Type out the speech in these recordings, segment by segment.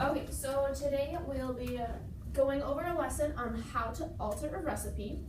Okay, so today we'll be going over a lesson on how to alter a recipe.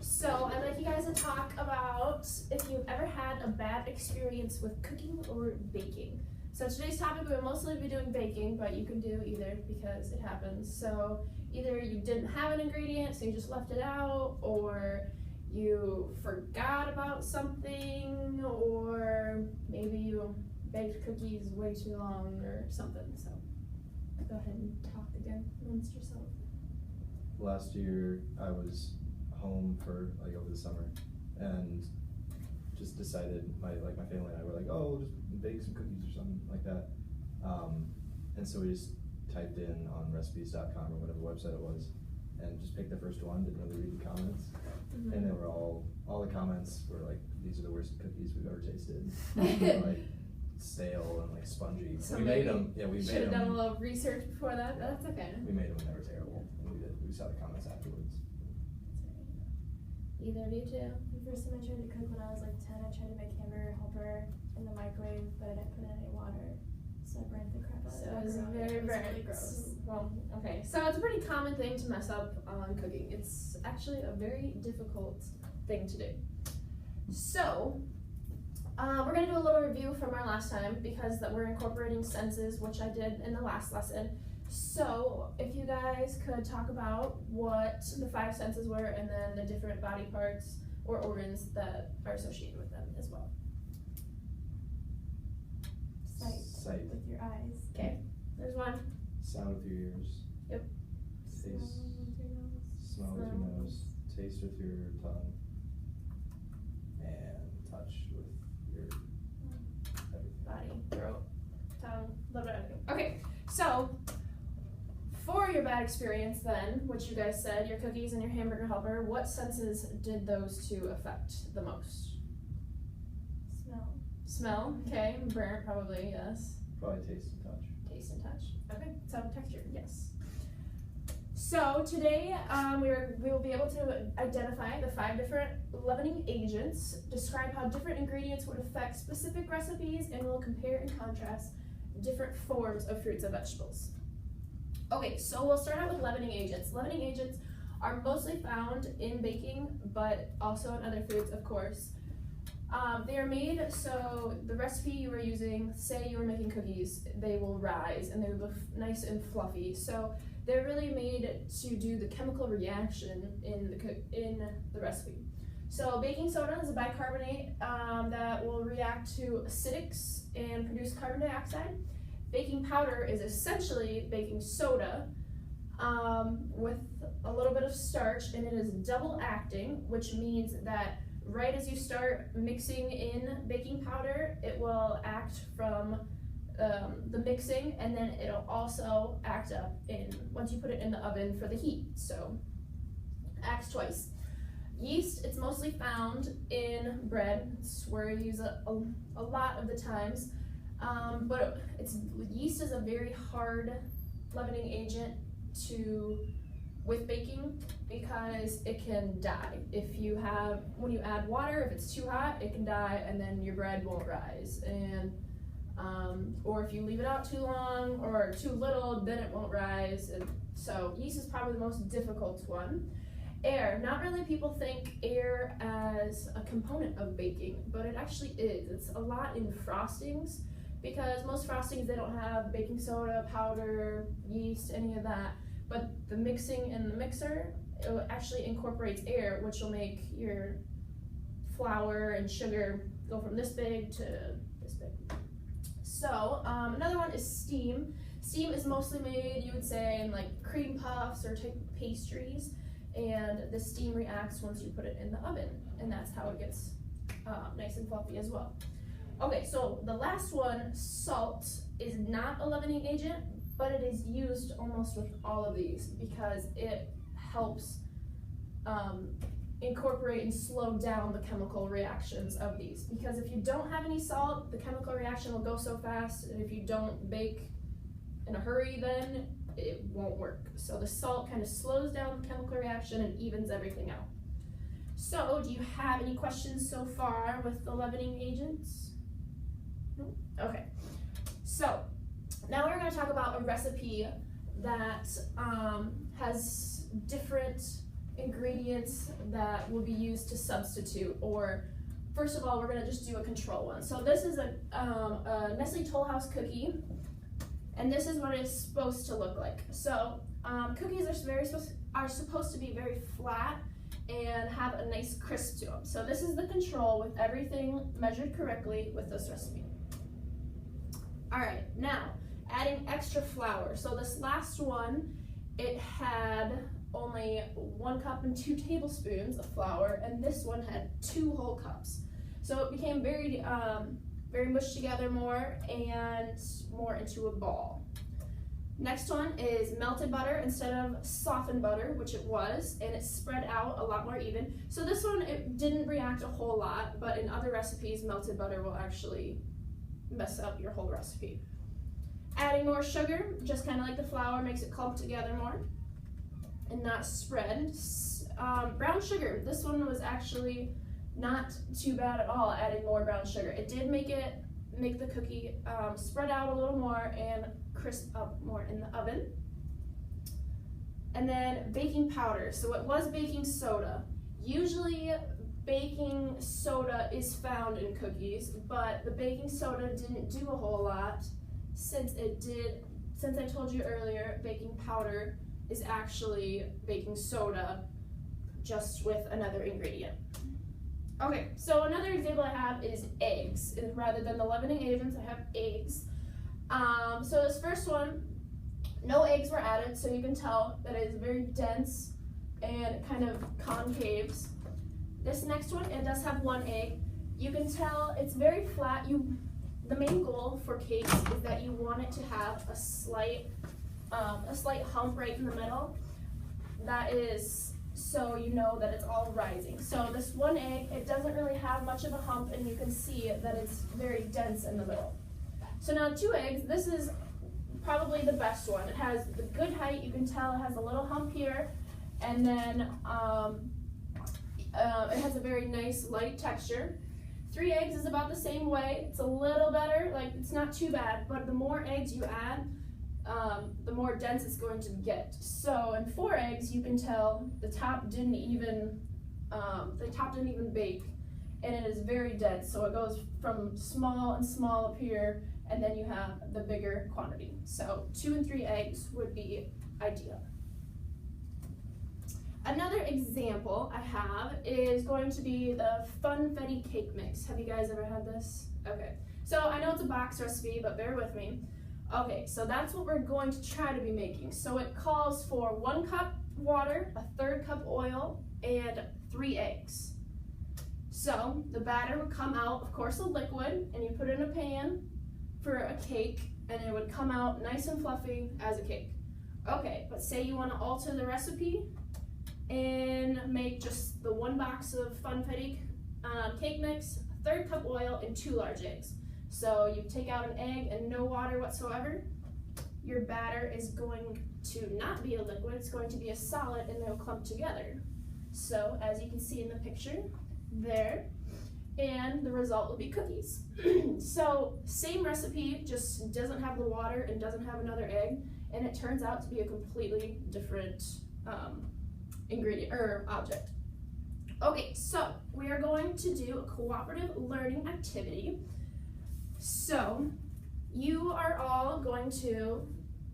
So I'd like you guys to talk about if you've ever had a bad experience with cooking or baking. So today's topic, we'll mostly be doing baking, but you can do either because it happens. So either you didn't have an ingredient, so you just left it out, or you forgot about something, or maybe you baked cookies way too long or something. So go ahead and talk again amongst yourself. Last year I was home for over the summer and just decided my family and I were like, oh, we'll just bake some cookies or something like that. And so we just typed in on recipes.com or whatever website it was and just picked the first one, didn't really read the comments. Mm-hmm. And they were all the comments were like, these are the worst cookies we've ever tasted. Like stale and like spongy. So we made them. Yeah, we made them. Should have done a little research before that. That's okay. We made them and they were terrible. And we saw the comments afterwards. Either of you two? The first time I tried to cook when I was like 10, I tried to make hamburger helper in the microwave, but I didn't put in any water, so I burnt the crap out of it. So it was very, very really gross. Well, okay. So it's a pretty common thing to mess up on cooking. It's actually a very difficult thing to do. So we're going to do a little review from our last time because we're incorporating senses, which I did in the last lesson. So if you guys could talk about what the 5 senses were and then the different body parts or organs that are associated with them as well. Sight. With your eyes. Okay, there's one. Sound with your ears. Yep. Taste. Smell with your nose. Smell with your nose. Taste with your tongue. And touch with your everything. Body, throat, tongue, a little bit of everything. Okay, so for your bad experience then, which you guys said, your cookies and your hamburger helper, what senses did those two affect the most? Smell. Smell, okay, burnt probably, yes. Probably taste and touch. Taste and touch, okay, so texture, yes. So today we will be able to identify the 5 different leavening agents, describe how different ingredients would affect specific recipes, and we'll compare and contrast different forms of fruits and vegetables. Okay, so we'll start out with leavening agents. Leavening agents are mostly found in baking, but also in other foods, of course. They are made so the recipe you were using, say you were making cookies, they will rise and they will look nice and fluffy. So they're really made to do the chemical reaction in the recipe. So baking soda is a bicarbonate that will react to acidics and produce carbon dioxide. Baking powder is essentially baking soda with a little bit of starch, and it is double acting, which means that right as you start mixing in baking powder, it will act from the mixing, and then it'll also act up once you put it in the oven for the heat. So acts twice. Yeast, it's mostly found in bread. It's where you use a lot of the times. But yeast is a very hard leavening agent with baking because it can die. When you add water, if it's too hot, it can die and then your bread won't rise. And or if you leave it out too long or too little, then it won't rise. And so yeast is probably the most difficult one. Air, not really people think air as a component of baking, but it actually is. It's a lot in frostings because most frostings, they don't have baking soda, powder, yeast, any of that. But the mixing in the mixer, it actually incorporates air, which will make your flour and sugar go from this big to this big. So another one is steam. Steam is mostly made, you would say, in like cream puffs or type of pastries. And the steam reacts once you put it in the oven, and that's how it gets nice and fluffy as well. Okay, so the last one, salt, is not a leavening agent, but it is used almost with all of these because it helps incorporate and slow down the chemical reactions of these. Because if you don't have any salt, the chemical reaction will go so fast, and if you don't bake in a hurry, then it won't work. So the salt kind of slows down the chemical reaction and evens everything out. So do you have any questions so far with the leavening agents? No? Okay. So now we're going to to talk about a recipe that has different ingredients that will be used to substitute, or first of all, we're gonna just do a control one. So this is a Nestle Toll House cookie, and this is what it's supposed to look like. So cookies are supposed to be very flat and have a nice crisp to them. So this is the control with everything measured correctly with this recipe. All right, now adding extra flour. So this last one, it had only 1 cup and 2 tablespoons of flour, and this one had 2 whole cups. So it became very mushed together more and more into a ball. Next one is melted butter instead of softened butter, which it was, and it spread out a lot more even. So this one, it didn't react a whole lot, but in other recipes, melted butter will actually mess up your whole recipe. Adding more sugar, just kind of like the flour, makes it clump together more and not spread. Brown sugar, this one was actually not too bad at all, adding more brown sugar. It did make the cookie spread out a little more and crisp up more in the oven. And then baking powder, so it was baking soda. Usually baking soda is found in cookies, but the baking soda didn't do a whole lot since I told you earlier, baking powder is actually baking soda just with another ingredient. Okay, so another example I have is eggs. Rather than the leavening agents, I have eggs. So this first one, no eggs were added, so you can tell that it is very dense and kind of concaves. This next one, it does have 1 egg. You can tell it's very flat. The main goal for cakes is that you want it to have a slight hump right in the middle. That is so you know that it's all rising. So this 1 egg, it doesn't really have much of a hump, and you can see that it's very dense in the middle. So now 2 eggs, this is probably the best one. It has the good height, you can tell it has a little hump here, and then it has a very nice light texture. 3 eggs is about the same way. It's a little better, like it's not too bad, but the more eggs you add, the more dense it's going to get. So in 4 eggs, you can tell the top didn't even bake, and it is very dense. So it goes from small and small up here, and then you have the bigger quantity. So 2 and 3 eggs would be ideal. Another example I have is going to be the Funfetti cake mix. Have you guys ever had this? Okay, so I know it's a box recipe, but bear with me. Okay, so that's what we're going to try to be making. So it calls for 1 cup water, 1/3 cup oil, and 3 eggs. So the batter would come out, of course, a liquid, and you put it in a pan for a cake, and it would come out nice and fluffy as a cake. Okay, but say you want to alter the recipe and make just the 1 box of Funfetti cake mix, 1/3 cup oil, and 2 large eggs. So you take out an egg and no water whatsoever. Your batter is going to not be a liquid, it's going to be a solid, and they'll clump together. So as you can see in the picture there, and the result will be cookies. So same recipe, just doesn't have the water and doesn't have another egg, and it turns out to be a completely different ingredient or object. Okay, so we are going to do a cooperative learning activity. So you are all going to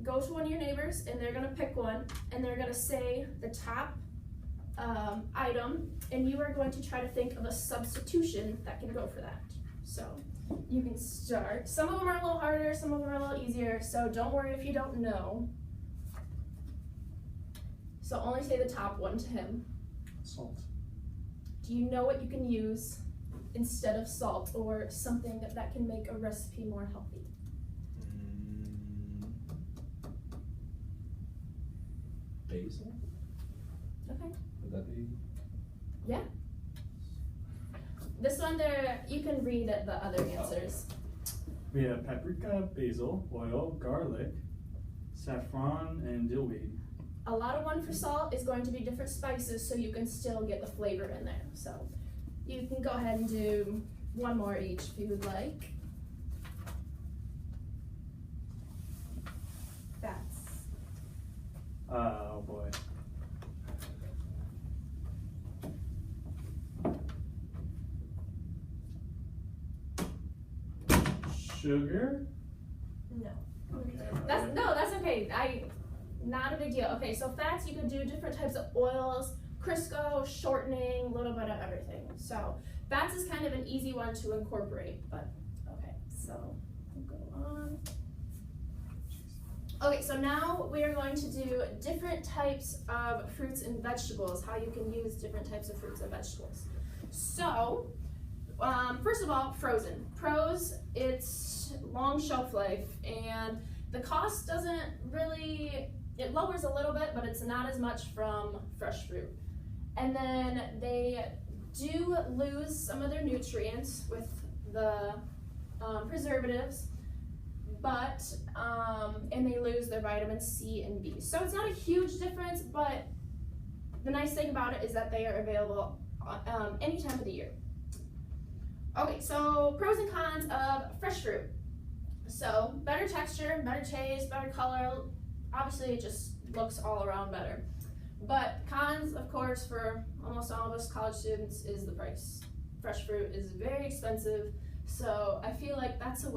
go to one of your neighbors, and they're going to pick one, and they're going to say the top item, and you are going to try to think of a substitution that can go for that. So you can start. Some of them are a little harder, some of them are a little easier, so don't worry if you don't know. So only say the top one to him. Salt. Do you know what you can use instead of salt, or something that can make a recipe more healthy? Basil? Okay. Would that be? Yeah. This one there, you can read the other answers. We have paprika, basil, oil, garlic, saffron, and dillweed. A lot of 1 for salt is going to be different spices, so you can still get the flavor in there. So you can go ahead and do 1 more each if you would like. Sugar? No. That's okay. Not a big deal. Okay, so fats, you could do different types of oils, Crisco, shortening, a little bit of everything. So fats is kind of an easy one to incorporate, but okay, so we'll go on. Okay, so now we are going to do different types of fruits and vegetables, how you can use different types of fruits and vegetables. So, first of all, frozen. Pros, it's long shelf life, and the cost doesn't really, it lowers a little bit, but it's not as much from fresh fruit. And then they do lose some of their nutrients with the preservatives, but, and they lose their vitamin C and B. So it's not a huge difference, but the nice thing about it is that they are available any time of the year. Okay, so pros and cons of fresh fruit. So better texture, better taste, better color. Obviously it just looks all around better. But cons, of course, for almost all of us college students is the price. Fresh fruit is very expensive, so I feel like that's a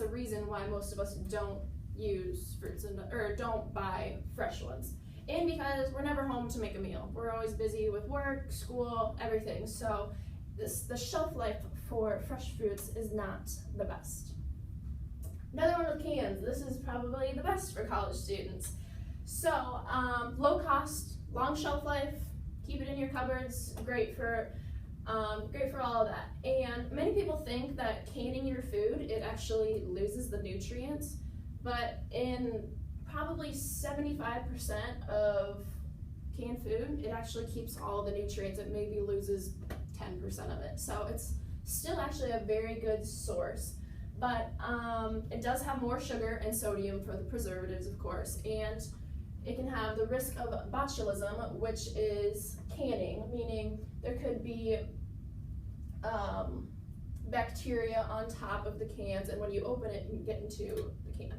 reason why most of us don't use fruits or don't buy fresh ones. And because we're never home to make a meal. We're always busy with work, school, everything. So the shelf life for fresh fruits is not the best. Another one with cans. This is probably the best for college students. So low cost, long shelf life, keep it in your cupboards, great for all of that. And many people think that canning your food, it actually loses the nutrients, but in probably 75% of canned food, it actually keeps all the nutrients. It maybe loses 10% of it. So it's still actually a very good source, but it does have more sugar and sodium for the preservatives, of course, and it can have the risk of botulism, which is canning, meaning there could be bacteria on top of the cans, and when you open it, you can get into the can.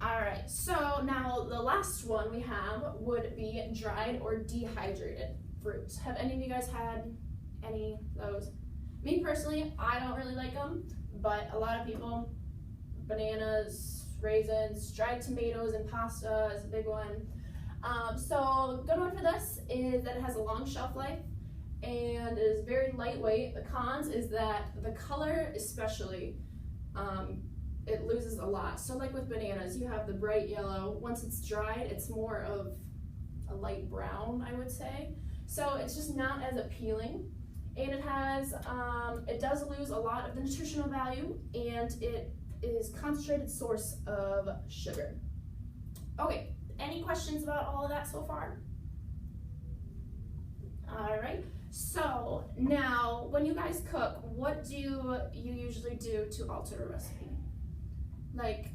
Alright, so now the last one we have would be dried or dehydrated fruits. Have any of you guys had any of those? Me personally, I don't really like them, but a lot of people, bananas, raisins, dried tomatoes and pasta is a big one. So good one for this is that it has a long shelf life and it is very lightweight. The cons is that the color especially, it loses a lot. So like with bananas, you have the bright yellow. Once it's dried, it's more of a light brown, I would say. So it's just not as appealing. And it has, it does lose a lot of the nutritional value, and it is concentrated source of sugar. Okay, any questions about all of that so far? All right, so now when you guys cook, what do you usually do to alter a recipe? Like,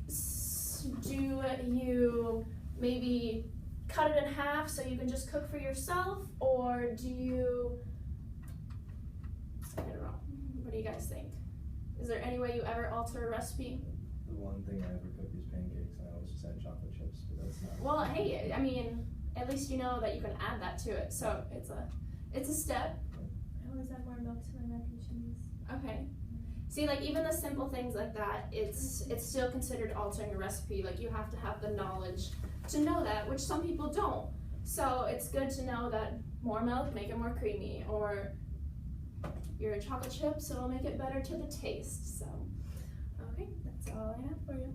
do you maybe cut it in half so you can just cook for yourself, or do you, I don't know, what do you guys think? Is there any way you ever alter a recipe? The one thing I ever cook is pancakes, and I always just add chocolate chips, but that's not. Well, hey, I mean, at least you know that you can add that to it, so it's a step. I always add more milk to my mac and cheese. Okay. See, like even the simple things like that, it's still considered altering a recipe. Like you have to have the knowledge to know that, which some people don't. So it's good to know that more milk, make it more creamy, or your chocolate chips, it'll make it better to the taste. So, okay, that's all I have for you.